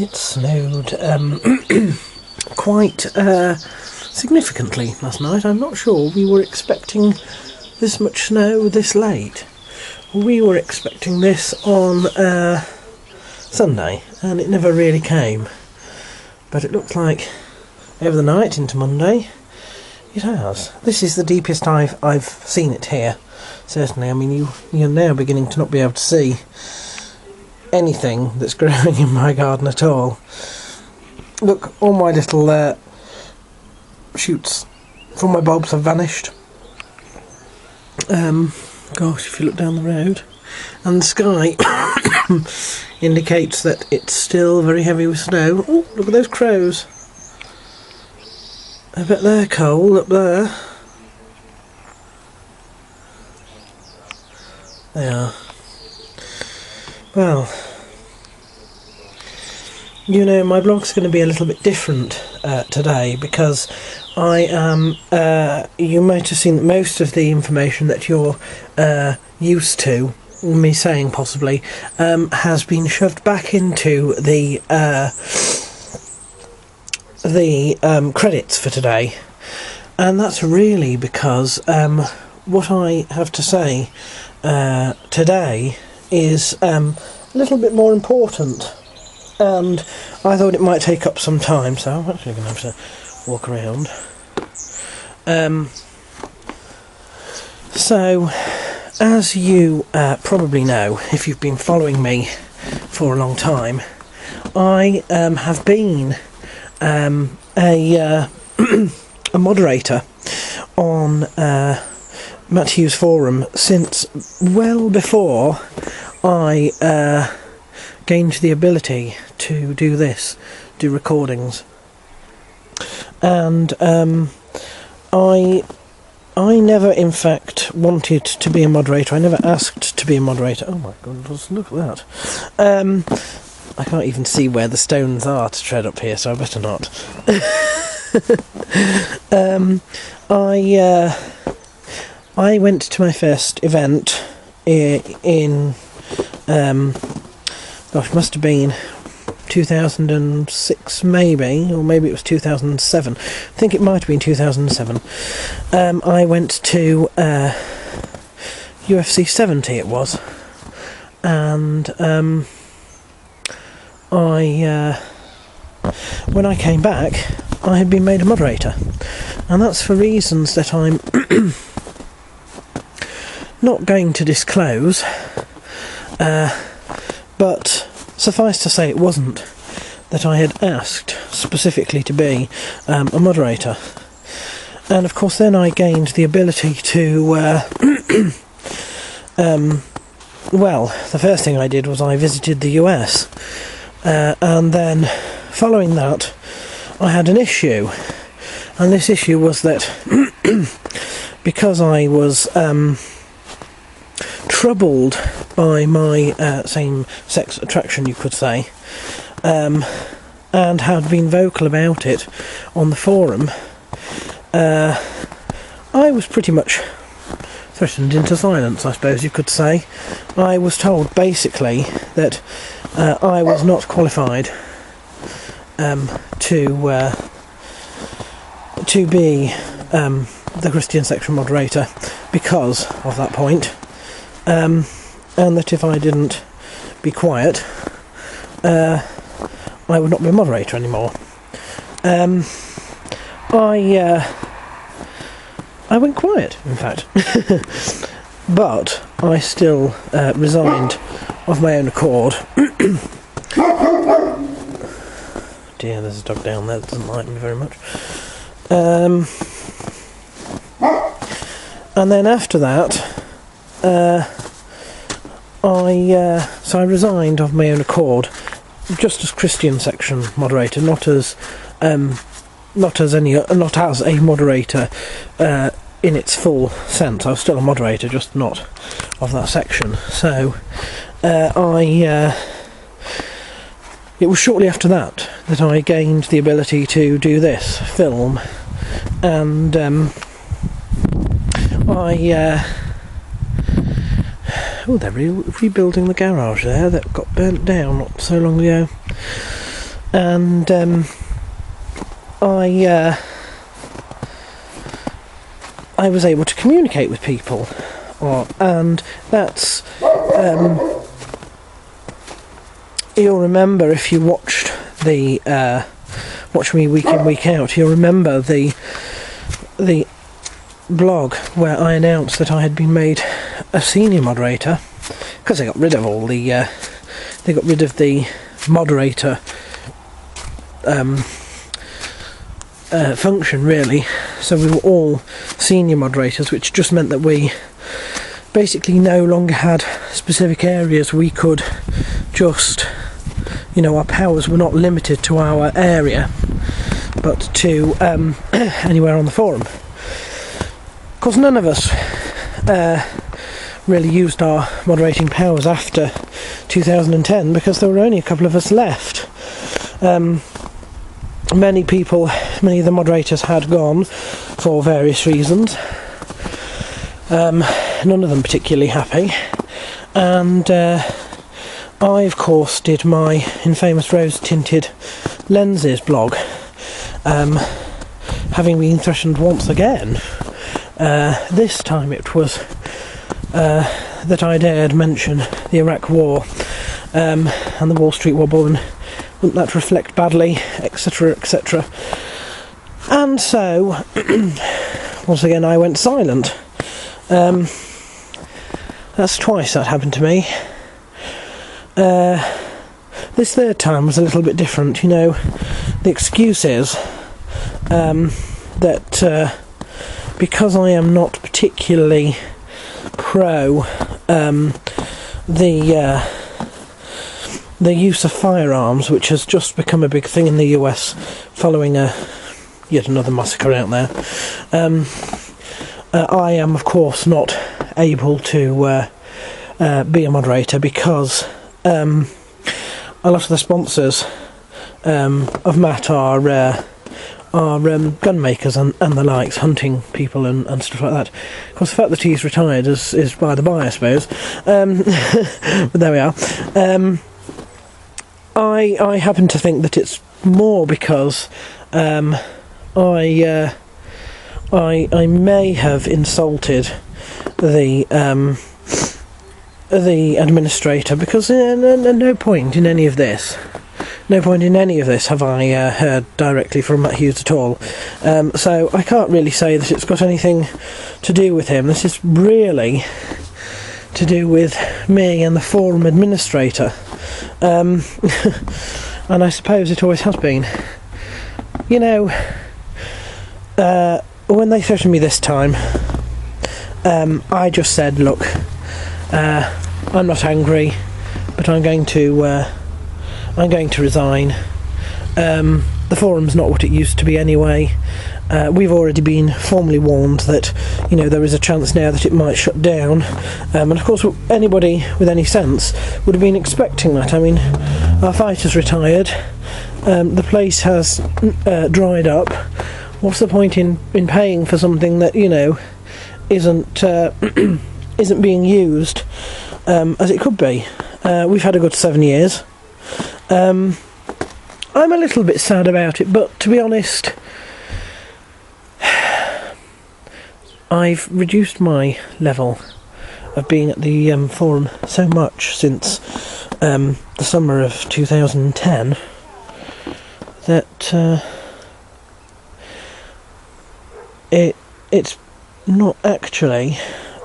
It snowed quite significantly last night. I'm not sure we were expecting this much snow this late. We were expecting this on Sunday, and it never really came. But it looks like over the night into Monday, it has. This is the deepest I've seen it here. Certainly, I mean, you're now beginning to not be able to see anything that's growing in my garden at all. Look, all my little shoots from my bulbs have vanished. Gosh, if you look down the road, and the sky indicates that it's still very heavy with snow. Oh, look at those crows. I bet they're cold up there. They are. Well, you know, my blog's going to be a little bit different today, because I am, you might have seen that most of the information that you're used to me saying possibly has been shoved back into the credits for today, and that's really because what I have to say today is a little bit more important, and I thought it might take up some time, so I'm actually going to have to walk around. So, as you probably know, if you've been following me for a long time, I have been a moderator on Matt-Hughes Forum since well before I gained the ability to do this, do recordings. And I never, in fact, wanted to be a moderator. I never asked to be a moderator. Oh my goodness, look at that. I can't even see where the stones are to tread up here, so I better not. I went to my first event in gosh, must have been 2006 maybe, or maybe it was 2007. I think it might have been 2007. I went to UFC 70 it was, and when I came back, I had been made a moderator, and that's for reasons that I'm not going to disclose, but suffice to say, it wasn't that I had asked specifically to be a moderator. And of course then I gained the ability to well, the first thing I did was I visited the US, and then following that I had an issue, and this issue was that because I was troubled by my same-sex attraction, you could say, and had been vocal about it on the forum, I was pretty much threatened into silence, I suppose you could say. I was told basically that I was not qualified to be the Christian section moderator because of that point, and that if I didn't be quiet, I would not be a moderator anymore. I went quiet, in fact, but I still resigned of my own accord. Dear, there's a dog down there that doesn't like me very much. And then after that, so I resigned of my own accord, just as Christian section moderator, not as a moderator in its full sense. I was still a moderator, just not of that section. So it was shortly after that I gained the ability to do this film, and they're rebuilding the garage there that got burnt down not so long ago. and I was able to communicate with people, and that's you'll remember if you watched the watch me week in week out, you'll remember the blog where I announced that I had been made a senior moderator, because they got rid of all the they got rid of the moderator function, really, so we were all senior moderators, which just meant that we basically no longer had specific areas we could just, you know, our powers were not limited to our area, but to anywhere on the forum. Of course, none of us really used our moderating powers after 2010, because there were only a couple of us left. Many of the moderators had gone for various reasons, none of them particularly happy, and I of course did my infamous rose tinted lenses blog, having been threatened once again. This time it was that I dared mention the Iraq War and the Wall Street wobble, and wouldn't that reflect badly, etc, etc. And so once again I went silent. That's twice that happened to me. This third time was a little bit different. You know, the excuse is that because I am not particularly pro the use of firearms, which has just become a big thing in the US following yet another massacre out there, I am of course not able to be a moderator, because a lot of the sponsors of Matt are gun makers and the likes, hunting people and stuff like that. Of course, the fact that he's retired is by the by, I suppose. But there we are. I happen to think that it's more because I may have insulted the administrator, because no point in any of this have I heard directly from Matt-Hughes at all. So I can't really say that it's got anything to do with him. This is really to do with me and the forum administrator. And I suppose it always has been. You know, when they threatened me this time, I just said, look, I'm not angry, but I'm going to resign. The forum's not what it used to be anyway. We've already been formally warned that, you know, there is a chance now that it might shut down, and of course anybody with any sense would have been expecting that. I mean, our fighter's retired, the place has dried up. What's the point in paying for something that, you know, isn't isn't being used as it could be? We've had a good 7 years. I'm a little bit sad about it, but to be honest, I've reduced my level of being at the forum so much since the summer of 2010 that it's not actually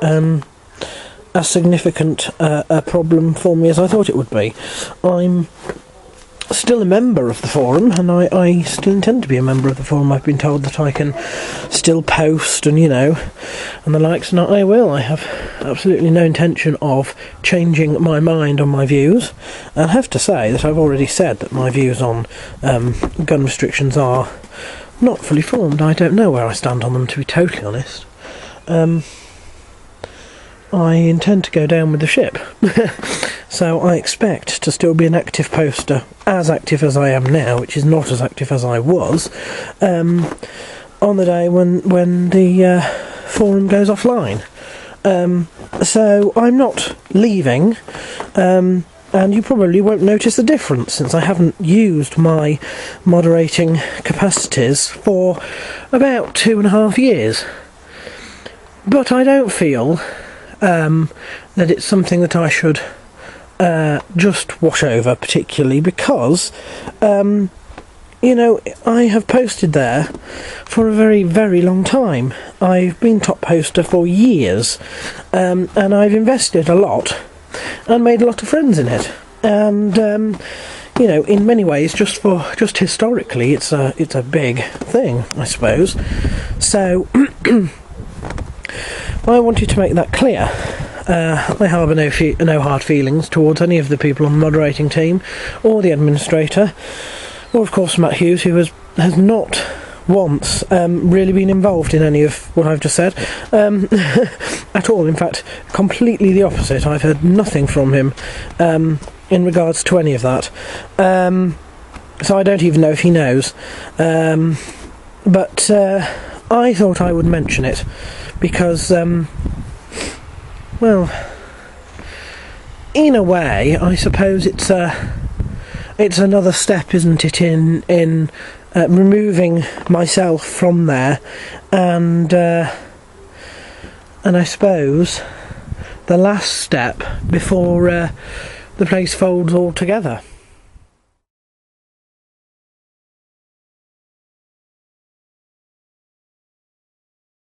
as significant a problem for me as I thought it would be. I'm still a member of the forum, and I still intend to be a member of the forum. I've been told that I can still post and, you know, and the likes, and I will. I have absolutely no intention of changing my mind on my views. I have to say that I've already said that my views on gun restrictions are not fully formed. I don't know where I stand on them, to be totally honest. I intend to go down with the ship. So I expect to still be an active poster, as active as I am now, which is not as active as I was, on the day when the forum goes offline. So I'm not leaving. and you probably won't notice the difference, since I haven't used my moderating capacities for about 2.5 years. But I don't feel that it's something that I should just wash over, particularly because I have posted there for a very, very long time. I've been top poster for years, and I've invested a lot and made a lot of friends in it. And in many ways, just historically, it's a big thing, I suppose. So I wanted to make that clear. I harbour no hard feelings towards any of the people on the moderating team, or the administrator, or of course Matt-Hughes, who has not once really been involved in any of what I've just said at all. In fact, completely the opposite. I've heard nothing from him in regards to any of that. So I don't even know if he knows. But I thought I would mention it because, well, in a way, I suppose it's another step, isn't it, in removing myself from there, and I suppose the last step before the place folds altogether.